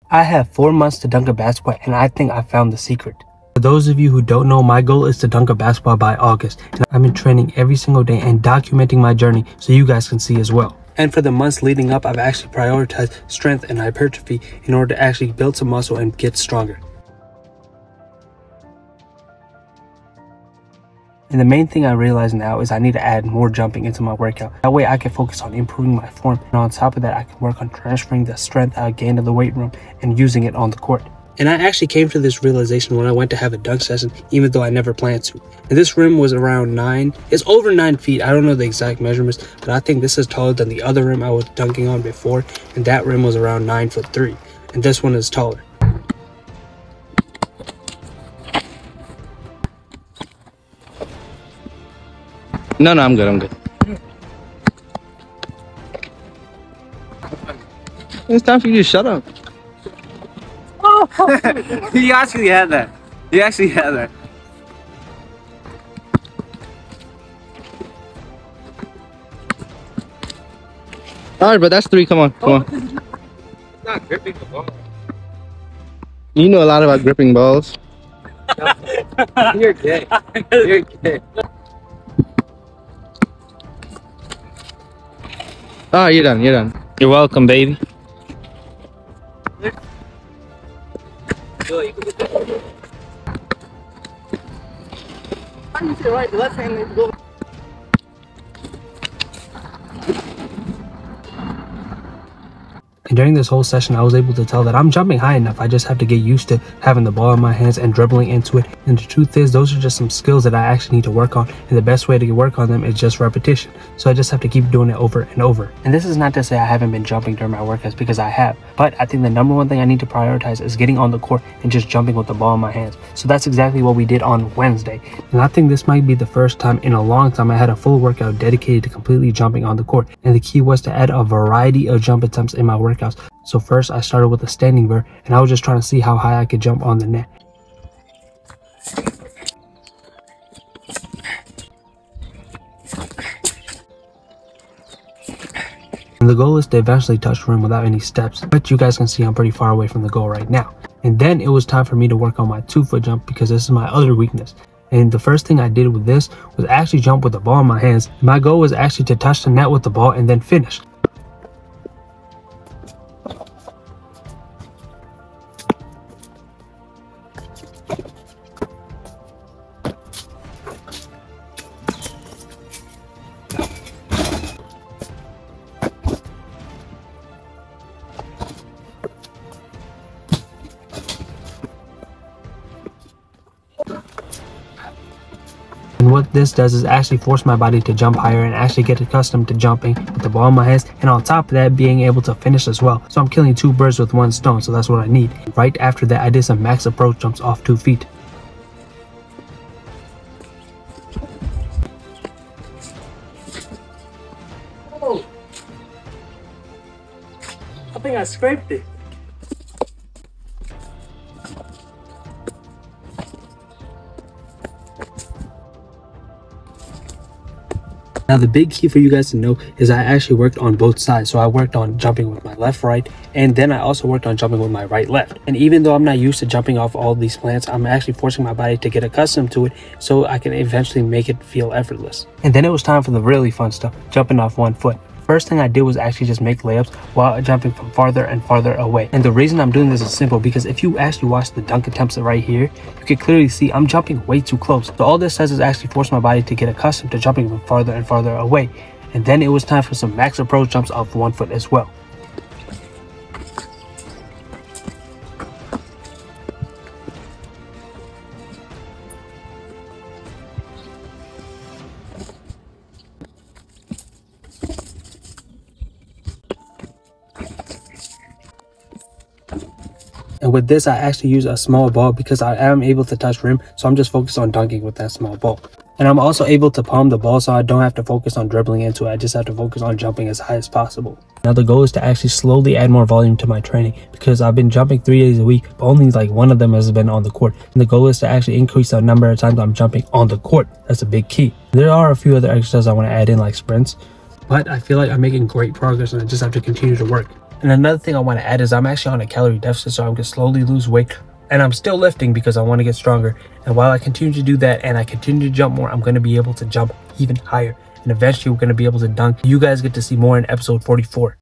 I have 4 months to dunk a basketball, and I think I found the secret. For those of you who don't know, my goal is to dunk a basketball by August, and I've been training every single day and documenting my journey so you guys can see as well. And for the months leading up, I've actually prioritized strength and hypertrophy in order to actually build some muscle and get stronger. And the main thing I realize now is I need to add more jumping into my workout. That way I can focus on improving my form, and on top of that I can work on transferring the strength I gained in the weight room and using it on the court. And I actually came to this realization when I went to have a dunk session, even though I never planned to. And this rim was around 9, it's over 9 feet. I don't know the exact measurements, but I think this is taller than the other rim I was dunking on before, and that rim was around 9'3", and this one is taller. No, I'm good. It's time for you to shut up. Oh, you actually had that. Alright, but that's 3. Come on. Not gripping the ball. You know a lot about gripping balls. You're gay. You're gay. Ah, you're done. You're welcome, baby. And during this whole session, I was able to tell that I'm jumping high enough. I just have to get used to having the ball in my hands and dribbling into it. And the truth is, those are just some skills that I actually need to work on. And the best way to work on them is just repetition. So I just have to keep doing it over and over. And this is not to say I haven't been jumping during my workouts, because I have. But I think the number one thing I need to prioritize is getting on the court and just jumping with the ball in my hands. So that's exactly what we did on Wednesday. And I think this might be the first time in a long time I had a full workout dedicated to completely jumping on the court. And the key was to add a variety of jump attempts in my workouts. So first I started with a standing vert, and I was just trying to see how high I could jump on the net. And the goal is to eventually touch the rim without any steps, but you guys can see I'm pretty far away from the goal right now. And then it was time for me to work on my 2-foot jump, because this is my other weakness. And the first thing I did with this was actually jump with the ball in my hands. My goal was actually to touch the net with the ball and then finish. And what this does is actually force my body to jump higher and actually get accustomed to jumping with the ball in my hands, and on top of that being able to finish as well. So I'm killing 2 birds with 1 stone, so that's what I need. Right after that I did some max approach jumps off 2 feet. Oh, I think I scraped it. Now the big key for you guys to know is I actually worked on both sides. So I worked on jumping with my left, right, and then I also worked on jumping with my right, left. And even though I'm not used to jumping off all these plants, I'm actually forcing my body to get accustomed to it so I can eventually make it feel effortless. And then it was time for the really fun stuff, jumping off 1 foot. First thing I did was actually just make layups while jumping from farther and farther away. And the reason I'm doing this is simple, because if you actually watch the dunk attempts right here, you can clearly see I'm jumping way too close. So all this does is actually force my body to get accustomed to jumping from farther and farther away. And then it was time for some max approach jumps off 1 foot as well. And with this, I actually use a small ball because I am able to touch rim, so I'm just focused on dunking with that small ball. And I'm also able to palm the ball, so I don't have to focus on dribbling into it. I just have to focus on jumping as high as possible. Now the goal is to actually slowly add more volume to my training, because I've been jumping 3 days a week, but only like 1 of them has been on the court. And the goal is to actually increase the number of times I'm jumping on the court. That's a big key. There are a few other exercises I want to add in, like sprints, but I feel like I'm making great progress and I just have to continue to work. And another thing I want to add is I'm actually on a calorie deficit, so I'm going to slowly lose weight. And I'm still lifting because I want to get stronger. And while I continue to do that and I continue to jump more, I'm going to be able to jump even higher. And eventually we're going to be able to dunk. You guys get to see more in episode 44.